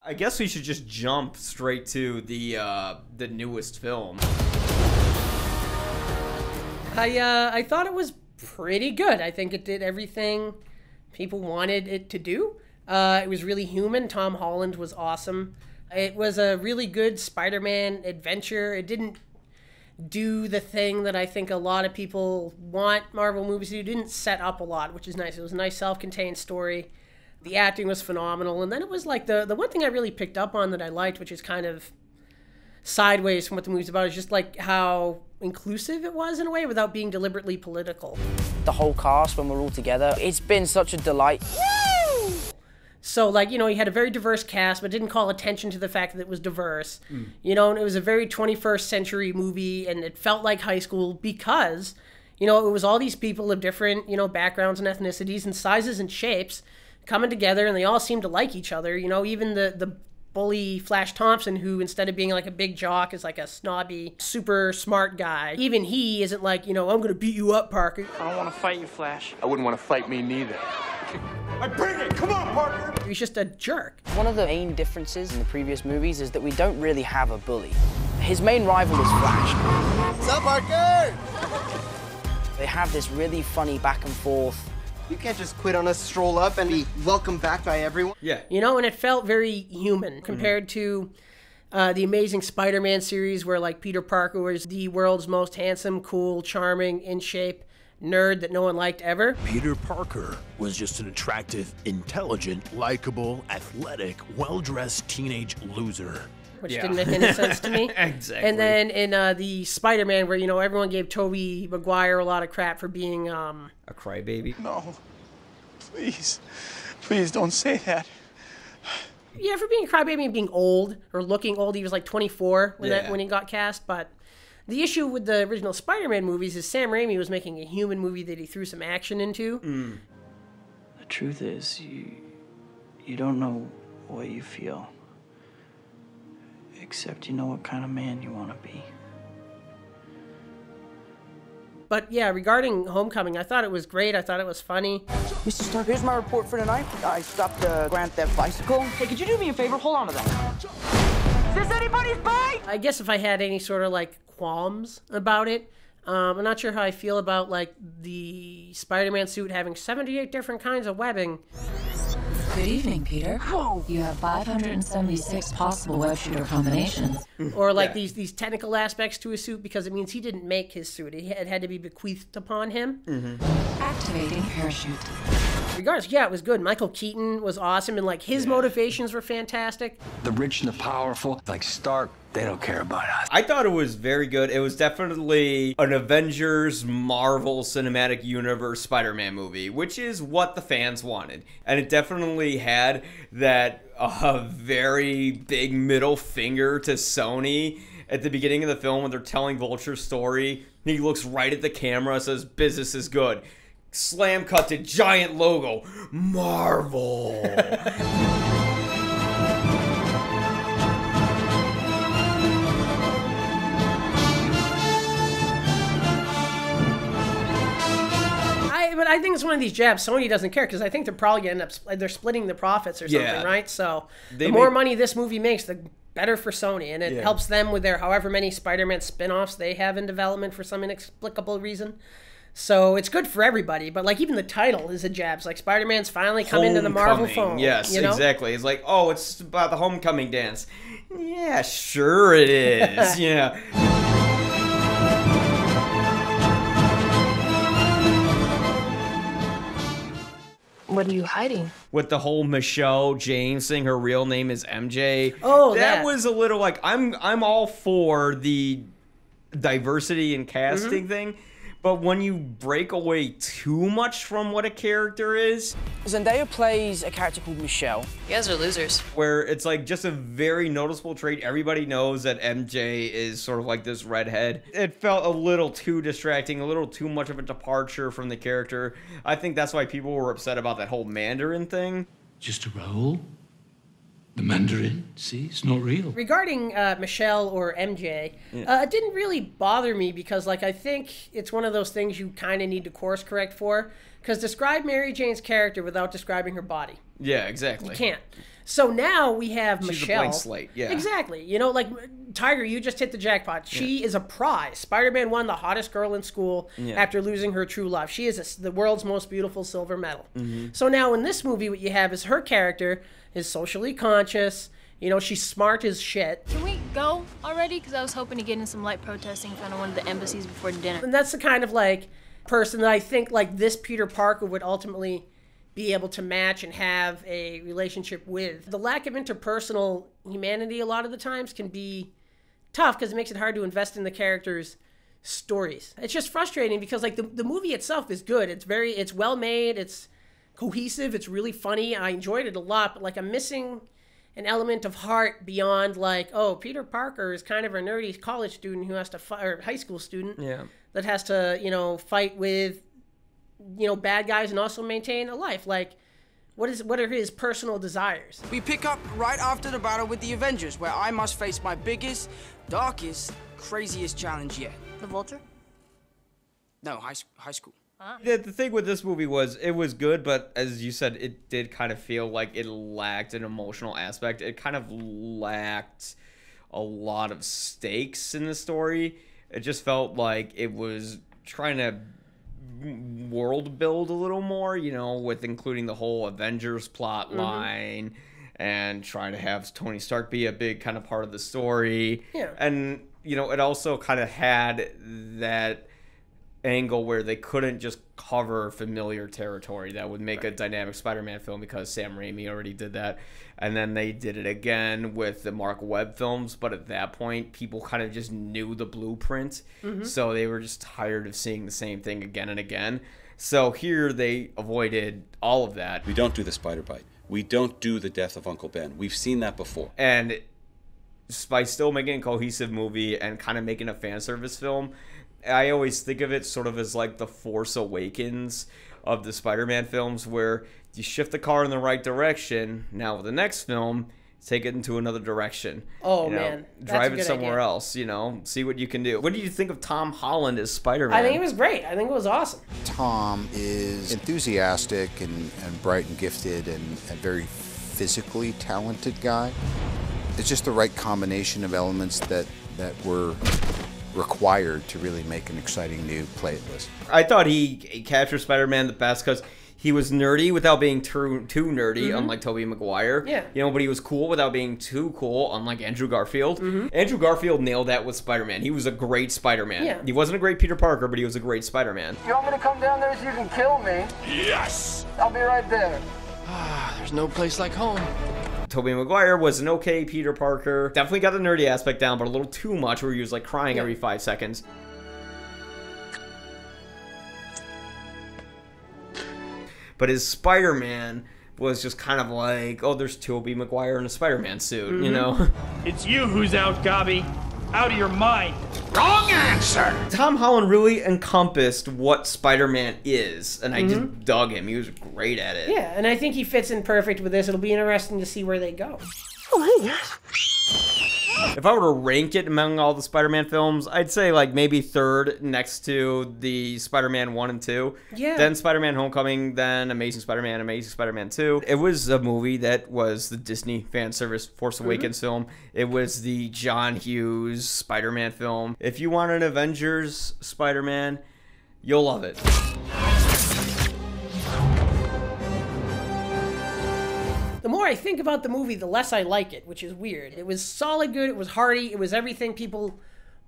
I guess we should just jump straight to the newest film. I thought it was pretty good. I think it did everything people wanted it to do. It was really human. Tom Holland was awesome. It was a really good Spider-Man adventure. It didn't do the thing that I think a lot of people want Marvel movies to do. It didn't set up a lot, which is nice. It was a nice self-contained story. The acting was phenomenal. And then it was like the one thing I really picked up on that I liked, which is kind of sideways from what the movie's about, is just like how inclusive it was in a way without being deliberately political. The whole cast, when we're all together, it's been such a delight. Woo! So, like, you know, he had a very diverse cast, but didn't call attention to the fact that it was diverse. You know, and it was a very 21st century movie, and it felt like high school because, you know, it was all these people of different, you know, backgrounds and ethnicities and sizes and shapes coming together, and they all seemed to like each other. You know, even the bully Flash Thompson, who instead of being like a big jock is like a snobby, super smart guy. Even he isn't like, you know, I'm gonna beat you up, Parker. I don't want to fight you, Flash. I wouldn't want to fight me neither. I bring it! Come on, Parker! He's just a jerk. One of the main differences in the previous movies is that we don't really have a bully. His main rival is Flash. What's up, Parker? They have this really funny back and forth. You can't just quit on us, stroll up, and be welcomed back by everyone. Yeah. You know, and it felt very human compared to the Amazing Spider-Man series where, like, Peter Parker was the world's most handsome, cool, charming, in shape nerd that no one liked ever. Peter Parker was just an attractive, intelligent, likable, athletic, well-dressed teenage loser. Which didn't make any sense to me. Exactly. And then in the Spider-Man where, you know, everyone gave Tobey Maguire a lot of crap for being... a crybaby? No. Please. Please don't say that. Yeah, for being a crybaby and being old, or looking old. He was like 24 when he got cast, but... The issue with the original Spider-Man movies is Sam Raimi was making a human movie that he threw some action into. The truth is, you don't know what you feel. Except you know what kind of man you want to be. But yeah, regarding Homecoming, I thought it was great. I thought it was funny. Mr. Stark, here's my report for tonight. I stopped a Grand Theft bicycle. Hey, could you do me a favor? Hold on to that. Is this anybody's bike? I guess if I had any sort of like qualms about it, I'm not sure how I feel about like the Spider-Man suit having 78 different kinds of webbing. Good evening, Peter. You have 576 possible web shooter combinations. Or like these technical aspects to his suit, because it means he didn't make his suit. It had to be bequeathed upon him. Activating parachute. Regardless, yeah, it was good. Michael Keaton was awesome, and like his motivations were fantastic. The rich and the powerful, like Stark, they don't care about us. I thought it was very good. It was definitely an Avengers Marvel Cinematic Universe Spider-Man movie, which is what the fans wanted. And it definitely had that very big middle finger to Sony at the beginning of the film when they're telling Vulture's story. He looks right at the camera, says, "Business is good." Slam cut to giant logo, Marvel. But I think it's one of these jabs. Sony doesn't care because I think they're probably going to end up they're splitting the profits or something, right? So the more money this movie makes, the better for Sony, and it helps them with their however many Spider-Man spin-offs they have in development for some inexplicable reason. So it's good for everybody, but like even the title is a jab. It's like Spider-Man's finally come into the Marvel phone. Yes, you know? Exactly. It's like, oh, it's about the homecoming dance. Yeah, sure it is. Yeah. What are you hiding? With the whole Michelle James thing, her real name is MJ. Oh, that was a little like I'm all for the diversity in casting thing. But when you break away too much from what a character is... Zendaya plays a character called Michelle. You guys are losers. Where it's like just a very noticeable trait. Everybody knows that MJ is sort of like this redhead. It felt a little too distracting, a little too much of a departure from the character. I think that's why people were upset about that whole Mandarin thing. Just a role? The Mandarin? See, it's not real. Regarding Michelle or MJ, it didn't really bother me because, like, I think it's one of those things you kind of need to course correct for. Because describe Mary Jane's character without describing her body. Yeah, exactly. You can't. So now we have She's Michelle. a blank slate, yeah. Exactly. You know, like, Tiger, you just hit the jackpot. She is a prize. Spider-Man won the hottest girl in school after losing her true love. She is the world's most beautiful silver medal. So now in this movie, what you have is her character is socially conscious. You know, she's smart as shit. Can we go already? Because I was hoping to get in some light protesting in front of one of the embassies before dinner. And that's the kind of, like, person that I think, like, this Peter Parker would ultimately be able to match and have a relationship with. The lack of interpersonal humanity a lot of the times can be tough because it makes it hard to invest in the characters' stories. It's just frustrating because, like, the movie itself is good. It's well made, it's cohesive, it's really funny. I enjoyed it a lot, but, like, I'm missing an element of heart beyond, like, oh, Peter Parker is kind of a nerdy college student who has to fight, or high school student that has to, you know, fight with, you know, bad guys and also maintain a life. Like, what are his personal desires? We pick up right after the battle with the Avengers, where I must face my biggest, darkest, craziest challenge yet. The Vulture? No, high school. The thing with this movie was it was good, but as you said, it did kind of feel like it lacked an emotional aspect. It kind of lacked a lot of stakes in the story. It just felt like it was trying to world build a little more, you know, with including the whole Avengers plot line and trying to have Tony Stark be a big kind of part of the story. Yeah. And, you know, it also kind of had that angle where they couldn't just cover familiar territory that would make a dynamic Spider-Man film because Sam Raimi already did that. And then they did it again with the Mark Webb films, but at that point people kind of just knew the blueprint, so they were just tired of seeing the same thing again and again. So here they avoided all of that. We don't do the spider bite. We don't do the death of Uncle Ben. We've seen that before. And by still making a cohesive movie and kind of making a fan service film, I always think of it sort of as like the Force Awakens of the Spider-Man films, where you shift the car in the right direction. Now with the next film, take it into another direction. Oh, you know, man. drive it somewhere else, you know, see what you can do. What did you think of Tom Holland as Spider-Man? I think it was great. I think it was awesome. Tom is enthusiastic and bright and gifted and a very physically talented guy. It's just the right combination of elements that were required to really make an exciting new playlist. I thought he captured Spider-Man the best because he was nerdy without being too nerdy, unlike Tobey Maguire. Yeah. You know, but he was cool without being too cool, unlike Andrew Garfield. Andrew Garfield nailed that with Spider-Man. He was a great Spider-Man. Yeah. He wasn't a great Peter Parker, but he was a great Spider-Man. You want me to come down there so you can kill me? Yes! I'll be right there. There's no place like home. Tobey Maguire was an okay Peter Parker. Definitely got the nerdy aspect down, but a little too much where he was like crying every 5 seconds. But his Spider-Man was just kind of like, oh, there's Tobey Maguire in a Spider-Man suit, you know? It's you who's out, Gobby. Out of your mind. Wrong answer! Tom Holland really encompassed what Spider-Man is, and I just dug him. He was great at it. Yeah, and I think he fits in perfect with this. It'll be interesting to see where they go. Oh, hey, if I were to rank it among all the Spider-Man films, I'd say like maybe third next to the Spider-Man 1 and 2. Yeah. Then Spider-Man Homecoming, then Amazing Spider-Man 2. It was a movie that was the Disney fan service Force Awakens film. It was the John Hughes Spider-Man film. If you want an Avengers Spider-Man, you'll love it. The more I think about the movie, the less I like it, which is weird. It was solid good, it was hearty, it was everything people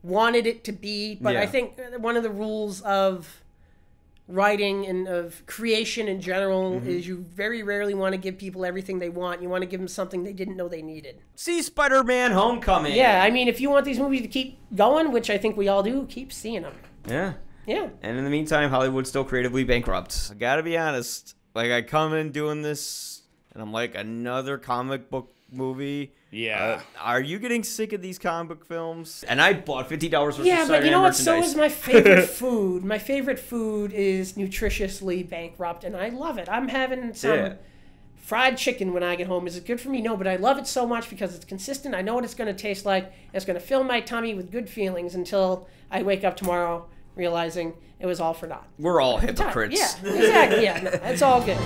wanted it to be, but Yeah. I think one of the rules of writing and of creation in general is you very rarely want to give people everything they want. You want to give them something they didn't know they needed. See Spider-Man Homecoming. Yeah, I mean, if you want these movies to keep going, which I think we all do, keep seeing them. Yeah. Yeah. And in the meantime, Hollywood's still creatively bankrupt. I gotta be honest. Like, I come in doing this, and I'm like, another comic book movie? Yeah. Are you getting sick of these comic book films? And I bought $50 worth of Yeah, but you know what? So merchandise. is my favorite food. My favorite food is nutritiously bankrupt, and I love it. I'm having some fried chicken when I get home. Is it good for me? No, but I love it so much because it's consistent. I know what it's going to taste like. It's going to fill my tummy with good feelings until I wake up tomorrow realizing it was all for naught. We're all hypocrites. Yeah, exactly. Yeah, no, it's all good.